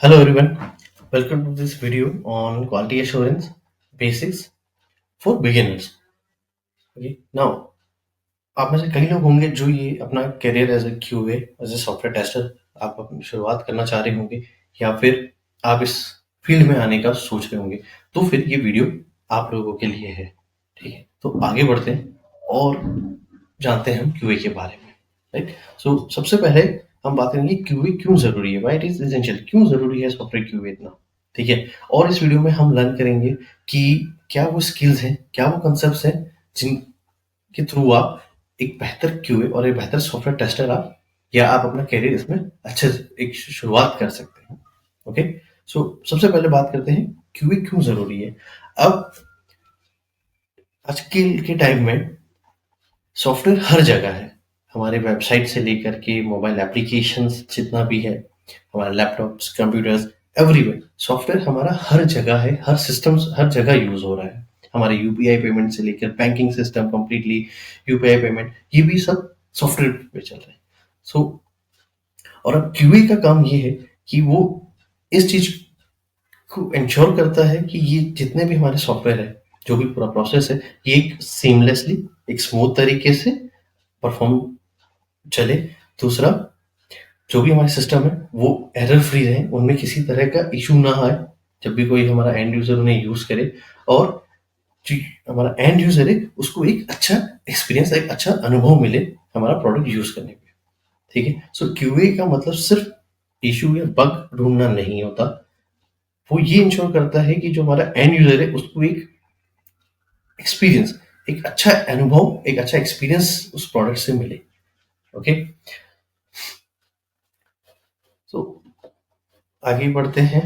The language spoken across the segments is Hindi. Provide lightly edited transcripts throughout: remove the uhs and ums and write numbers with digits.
Hello everyone, welcome to this video on quality assurance basics for beginners. Okay, now आप में से कई लोग होंगे जो ये अपना career as a QA as a software tester आप अपनी शुरुआत करना चाह रहे होंगे या फिर आप इस फील्ड में आने का सोच रहे होंगे, तो फिर ये वीडियो आप लोगों के लिए है। ठीक है, तो आगे बढ़ते हैं और जानते हैं हम क्यूए के बारे में। राइट, सो सबसे पहले हम बात करेंगे क्यूए क्यों जरूरी है, व्हाई इट इज एसेंशियल, क्यों जरूरी है सॉफ्टवेयर क्यूए इतना। ठीक है, और इस वीडियो में हम लर्न करेंगे कि क्या वो स्किल्स हैं, क्या वो कंसेप्ट हैं जिनके थ्रू आप एक बेहतर क्यूए और एक बेहतर सॉफ्टवेयर टेस्टर आप या आप अपना करियर इसमें अच्छे से एक शुरुआत कर सकते हैं। ओके, सो सबसे पहले बात करते हैं क्यूए क्यों जरूरी है। अब आज के टाइम में सॉफ्टवेयर हर जगह है, हमारे वेबसाइट से लेकर के मोबाइल एप्लीकेशंस जितना भी है, हमारे लैपटॉप्स, कंप्यूटर्स, एवरीवेयर सॉफ्टवेयर हमारा हर जगह है, हर सिस्टम्स हर जगह यूज हो रहा है। हमारे यूपीआई पेमेंट से लेकर banking system completely UPI payment, ये भी सब सॉफ्टवेयर पे चल रहे हैं। सो और अब क्यूए का काम ये है कि वो इस चीज को इंश्योर करता है कि ये जितने भी हमारे सॉफ्टवेयर है, जो भी पूरा प्रोसेस है, ये एक सीमलेसली एक स्मूथ तरीके से परफॉर्म चले। दूसरा, जो भी हमारे सिस्टम है वो एरर फ्री रहे, उनमें किसी तरह का इशू ना आए जब भी कोई हमारा एंड यूजर उन्हें यूज करे, और जो हमारा एंड यूजर है उसको एक अच्छा एक्सपीरियंस, एक अच्छा अनुभव मिले हमारा प्रोडक्ट यूज करने पे। ठीक है, सो क्यूए का मतलब सिर्फ इशू या बग ढूंढना नहीं होता, वो ये इंश्योर करता है कि जो हमारा एंड यूजर है उसको एक एक्सपीरियंस, एक अच्छा अनुभव, एक अच्छा एक्सपीरियंस उस प्रोडक्ट से मिले। ओके, तो आगे बढ़ते हैं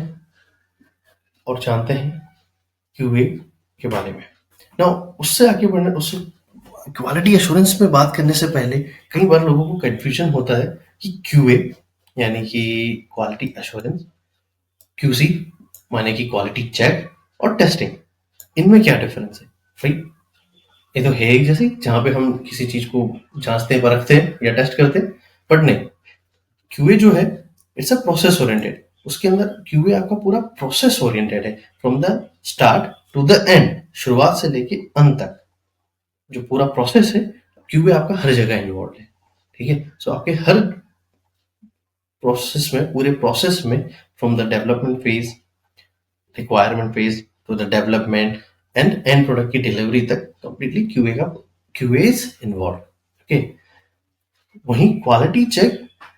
और जानते हैं क्यूए के बारे में। नाउ उससे आगे बढ़ने, उससे क्वालिटी एश्योरेंस में बात करने से पहले कई बार लोगों को कंफ्यूजन होता है कि क्यूए यानी कि क्वालिटी एश्योरेंस, क्यूसी माने कि क्वालिटी चेक, और टेस्टिंग, इनमें क्या डिफरेंस है। भाई ये तो है एक जैसे, जहां पे हम किसी चीज को जांचते हैं, परखते हैं या टेस्ट करते हैं, बट नहीं, क्यूए जो है इट्स अ प्रोसेस ओरिएंटेड। उसके अंदर क्यूए आपका पूरा प्रोसेस ओरिएंटेड है, from the start to the end, शुरुआत से लेके अंत तक जो पूरा प्रोसेस है, क्यूए आपका हर जगह इन्वॉल्व है। ठीक है, सो आपके हर प्रोसेस में, पूरे प्रोसेस में, from the development phase, requirement phase two the development and and product की डिलीवरी तक completely QA is involve. Okay, वहीं क्वालिटी चेक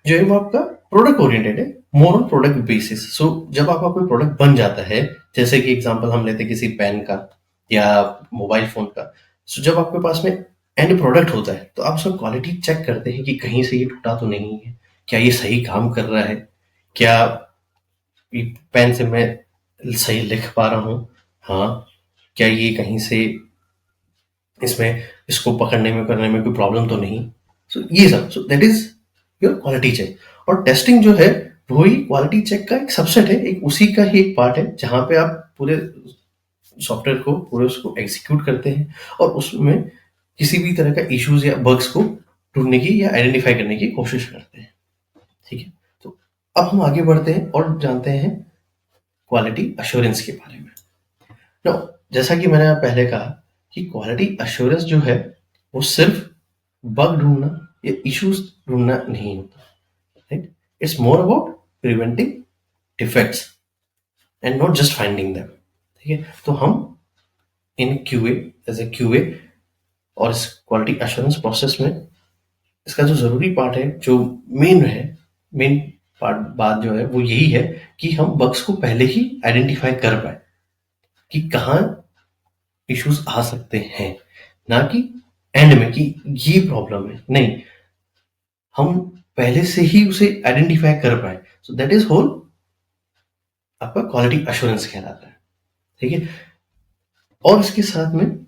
जो है वो आपका प्रोडक्ट ओरिएंटेड है, मोर ऑन प्रोडक्ट बेसिस। सो जब आपका कोई प्रोडक्ट बन जाता है, जैसे कि एग्जांपल हम लेते हैं किसी पेन का या मोबाइल फोन का, सो जब आपके पास में एंड प्रोडक्ट होता है तो आप उसका क्वालिटी चेक करते हैं कि कहीं से ये टूटा तो नहीं है, क्या ये सही काम कर रहा है, क्या ये पेन से मैं सही लिख पा रहा हूँ, हाँ, क्या ये कहीं से इसमें इसको पकड़ने में करने में कोई प्रॉब्लम तो नहीं। सो ये सब, so that is your quality check. और टेस्टिंग जो है वही क्वालिटी चेक का एक सबसेट है, एक उसी का ही एक पार्ट है, जहां पे आप पूरे सॉफ्टवेयर को, पूरे उसको एग्जीक्यूट करते हैं और उसमें किसी भी तरह का इश्यूज या बग्स को ढूंढने की या आइडेंटिफाई करने की कोशिश करते हैं। ठीक है, तो अब हम आगे बढ़ते हैं और जानते हैं क्वालिटी अश्योरेंस के बारे में। नो, जैसा कि मैंने पहले कहा कि क्वालिटी अश्योरेंस जो है वो सिर्फ बग ढूंढना या इश्यूज ढूंढना नहीं होता। Right, it's more about preventing defects and not just finding them. ठीक है, तो हम इन क्यूए, एज ए क्यूए और इस क्वालिटी अश्योरेंस प्रोसेस में इसका जो जरूरी पार्ट है, जो मेन है, मेन पार्ट बात जो है वो यही है कि हम बग्स को पहले ही आइडेंटिफाई कर पाए कि कहाँ इश्यूज आ सकते हैं, ना कि एंड में कि ये प्रॉब्लम है। नहीं, हम पहले से ही उसे आइडेंटिफाई कर पाए, सो दैट इज होल आपका क्वालिटी अश्योरेंस कहलाता है। ठीक है, और इसके साथ में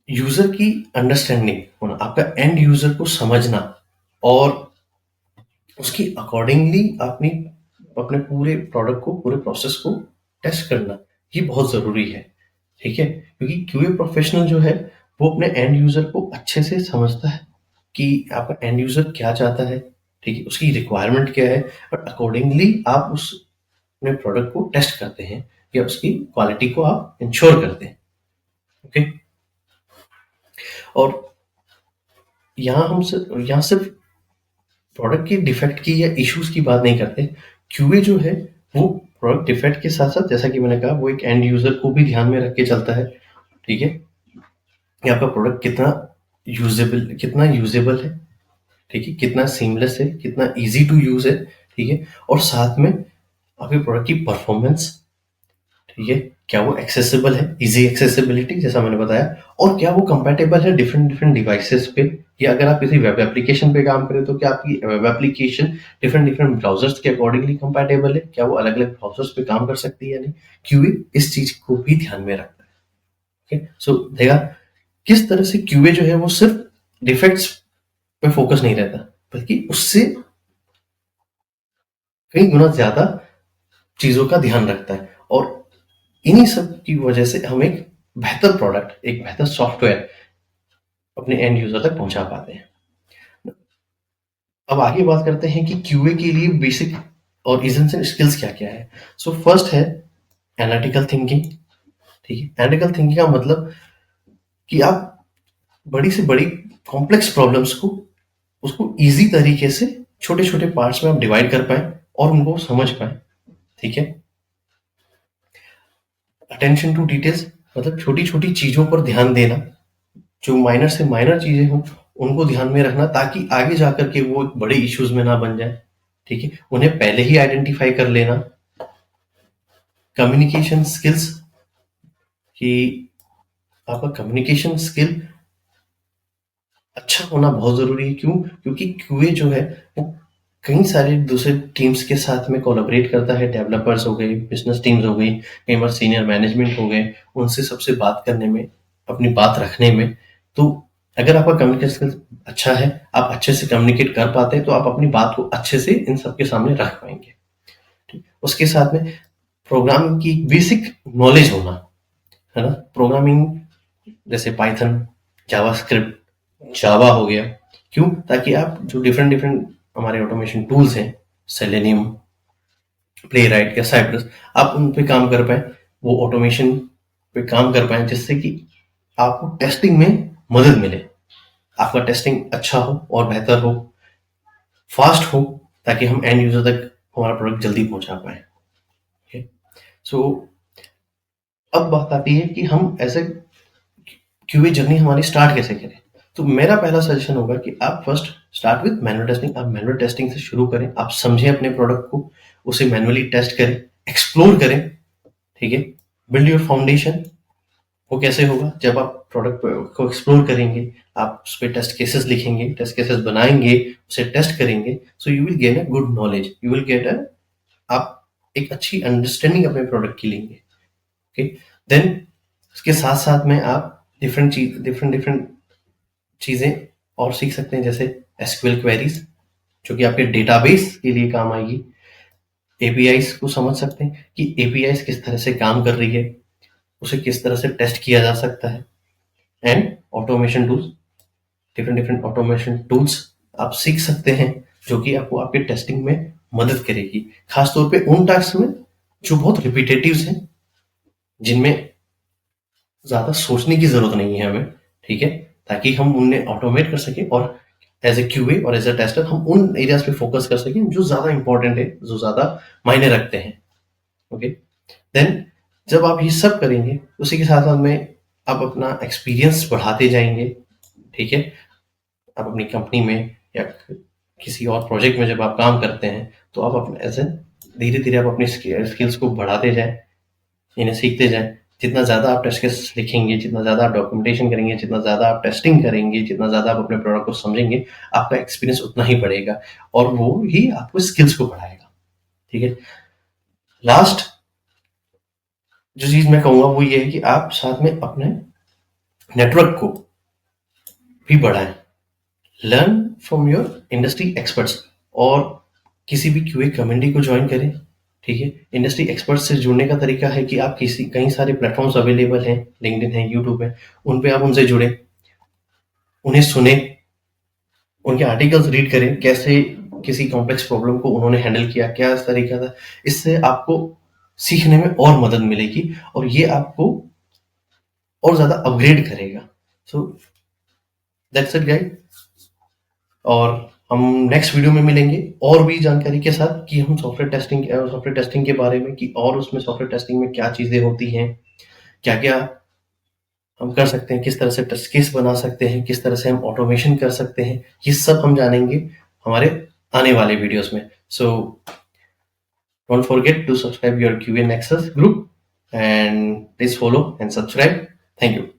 यूजर की अंडरस्टैंडिंग होना, आपका एंड यूजर को समझना और उसकी अकॉर्डिंगली अपनी अपने पूरे प्रोडक्ट को, पूरे प्रोसेस को टेस्ट करना, ये बहुत जरूरी है। ठीक है, क्योंकि क्यूए प्रोफेशनल जो है वो अपने एंड यूजर को अच्छे से समझता है कि आपका एंड यूजर क्या चाहता है। ठीक है, उसकी रिक्वायरमेंट क्या है, और अकॉर्डिंगली आप उस अपने प्रोडक्ट को टेस्ट करते हैं या उसकी क्वालिटी को आप इंश्योर करते हैं। ओके, और यहाँ सिर्फ प्रोडक्ट की डिफेक्ट की या इश्यूज की बात नहीं करते। क्यूए जो है वो प्रोडक्ट डिफेक्ट के साथ साथ, जैसा कि मैंने कहा, वो एक एंड यूजर को भी ध्यान में रख के चलता है। ठीक है, कि आपका प्रोडक्ट कितना यूजेबल है, ठीक है, कितना सीमलेस है, कितना इजी टू यूज है। ठीक है, और साथ में आपके प्रोडक्ट की परफॉर्मेंस, ठीक है, क्या वो एक्सेसिबल है, इजी एक्सेसिबिलिटी जैसा मैंने बताया, और क्या वो कंपैटिबल है डिफरेंट डिफरेंट डिवाइसेस पे, या अगर आप किसी वेब एप्लीकेशन पे काम करें तो क्या आपकी web application different different browsers के अकॉर्डिंगली कंपैटिबल है, क्या वो अलग अलग ब्राउजर्स पे काम कर सकती है या नहीं। क्यूए इस चीज को भी ध्यान में रखता है। ओके, सो देखा किस तरह से क्यूए जो है वो सिर्फ डिफेक्ट्स पे फोकस नहीं रहता, बल्कि उससे कई गुना ज्यादा चीजों का ध्यान रखता है, और इन्हीं सब की वजह से हम एक बेहतर प्रोडक्ट, एक बेहतर सॉफ्टवेयर अपने एंड यूजर तक पहुंचा पाते हैं। अब आगे बात करते हैं कि क्यूए के लिए बेसिक और इसेंशियल स्किल्स क्या क्या है। सो फर्स्ट है एनालिटिकल थिंकिंग। ठीक है, एनालिटिकल थिंकिंग का मतलब कि आप बड़ी से बड़ी कॉम्प्लेक्स प्रॉब्लम्स को, उसको इजी तरीके से छोटे छोटे पार्ट्स में आप डिवाइड कर पाए और उनको समझ पाए। ठीक है, अटेंशन टू डिटेल्स मतलब छोटी छोटी चीजों पर ध्यान देना, जो माइनर से माइनर चीजें हों उनको ध्यान में रखना, ताकि आगे जाकर के वो बड़े इश्यूज में ना बन जाए। ठीक है, उन्हें पहले ही आइडेंटिफाई कर लेना। कम्युनिकेशन स्किल्स, कि आपका कम्युनिकेशन स्किल अच्छा होना बहुत जरूरी है। क्यों? क्योंकि क्यूए जो है वो कई सारे दूसरे टीम्स के साथ में कोलैबोरेट करता है। डेवलपर्स हो गए, बिजनेस टीम्स हो गई, कई बार सीनियर मैनेजमेंट हो गए, उनसे सबसे बात करने में, अपनी बात रखने में। तो अगर आपका कम्युनिकेशन स्किल अच्छा है, आप अच्छे से कम्युनिकेट कर पाते हैं, तो आप अपनी बात को अच्छे से इन सबके सामने रख पाएंगे। ठीक, उसके साथ में प्रोग्रामिंग की बेसिक नॉलेज होना, है ना। प्रोग्रामिंग जैसे पाइथन, जावास्क्रिप्ट, जावा हो गया। क्यों? ताकि आप जो डिफरेंट डिफरेंट हमारे ऑटोमेशन टूल्स हैं, सेलेनियम, प्लेराइट या साइप्रस, आप उन पे काम कर पाए, वो ऑटोमेशन पे काम कर पाए, जिससे कि आपको टेस्टिंग में मदद मिले, आपका टेस्टिंग अच्छा हो और बेहतर हो, फास्ट हो, ताकि हम एंड यूजर तक हमारा प्रोडक्ट जल्दी पहुंचा पाए। सो अब बात आती है कि हम ऐसे क्यूए जर्नी हमारी स्टार्ट कैसे करें। तो मेरा पहला सजेशन होगा कि आप first start with manual testing. आप मैनुअल टेस्टिंग से शुरू करें, आप समझें अपने प्रोडक्ट को, उसे मैनुअली टेस्ट करें, एक्सप्लोर करें। ठीक है, बिल्ड योर फाउंडेशन। वो कैसे होगा? जब आप प्रोडक्ट को एक्सप्लोर करेंगे, आप उस पर टेस्ट केसेस लिखेंगे, टेस्ट केसेस बनाएंगे, उसे टेस्ट करेंगे, so you will gain a good knowledge, you will get a, आप एक अच्छी अंडरस्टैंडिंग अपने प्रोडक्ट की लेंगे। ओके, देन उसके साथ साथ में आप डिफरेंट डिफरेंट चीजें और सीख सकते हैं, जैसे एसक्यूएल क्वेरीज, जो कि आपके डेटाबेस के लिए काम आएगी। एपीआईज को समझ सकते हैं कि एपीआईज किस तरह से काम कर रही है, उसे किस तरह से टेस्ट किया जा सकता है। And automation tools, different different automation tools आप सीख सकते हैं, जो कि आपको आपके टेस्टिंग में मदद करेगी, खासतौर पे उन टास्क में जो बहुत रिपीटेटिव हैं, जिनमें ज्यादा सोचने की जरूरत नहीं है हमें। ठीक है, ताकि हम उन्हें ऑटोमेट कर सकें, और एज ए क्यूए और एज ए टेस्टर हम उन एरियाज पे फोकस कर सकें जो ज्यादा इंपॉर्टेंट है, जो ज्यादा मायने रखते हैं। ओके, देन जब आप ये सब करेंगे, उसी के साथ साथ में आप अपना एक्सपीरियंस बढ़ाते जाएंगे। ठीक है, आप अपनी कंपनी में या किसी और प्रोजेक्ट में जब आप काम करते हैं, तो आप अपने ऐसे धीरे धीरे आप अपनी स्किल्स को बढ़ाते जाएं, इन्हें सीखते जाएं। जितना ज़्यादा आप टेस्ट केस लिखेंगे, जितना ज़्यादा आप डॉक्यूमेंटेशन करेंगे, जितना ज़्यादा आप टेस्टिंग करेंगे, जितना ज़्यादा आप अपने प्रोडक्ट को समझेंगे, आपका एक्सपीरियंस उतना ही बढ़ेगा, और वो ही आपको स्किल्स को बढ़ाएगा। ठीक है, लास्ट जो चीज़ मैं कहूँगा वो ये है कि आप साथ में अपने नेटवर्क को भी बढ़ाएं। Learn from your industry experts, और किसी भी क्यूए कम्युनिटी को ज्वाइन करें। ठीक है, इंडस्ट्री एक्सपर्ट से जुड़ने का तरीका है कि आप कई सारे प्लेटफॉर्म्स अवेलेबल हैं, लिंक्डइन है, यूट्यूब है, उन पे आप उनसे जुड़े, उन्हें सुने, उनके आर्टिकल्स रीड करें, कैसे किसी कॉम्प्लेक्स प्रॉब्लम को उन्होंने हैंडल किया, क्या तरीका था। इससे आपको सीखने में और मदद मिलेगी और ये आपको और ज़्यादा अपग्रेड करेगा। सो दैट्स इट गाइस, और हम नेक्स्ट वीडियो में मिलेंगे और भी जानकारी के साथ कि हम सॉफ्टवेयर टेस्टिंग के बारे में, कि और उसमें सॉफ्टवेयर टेस्टिंग में क्या चीज़ें होती हैं, क्या-क्या हम कर सकते हैं, किस तरह से टेस्ट केस बना सकते हैं, किस तरह से हम ऑटोमेशन कर सकते हैं, ये सब हम जानेंगे हमारे आने वाले वीडियोस में। So don't forget to subscribe your QA Nexus group and please follow and subscribe. Thank you.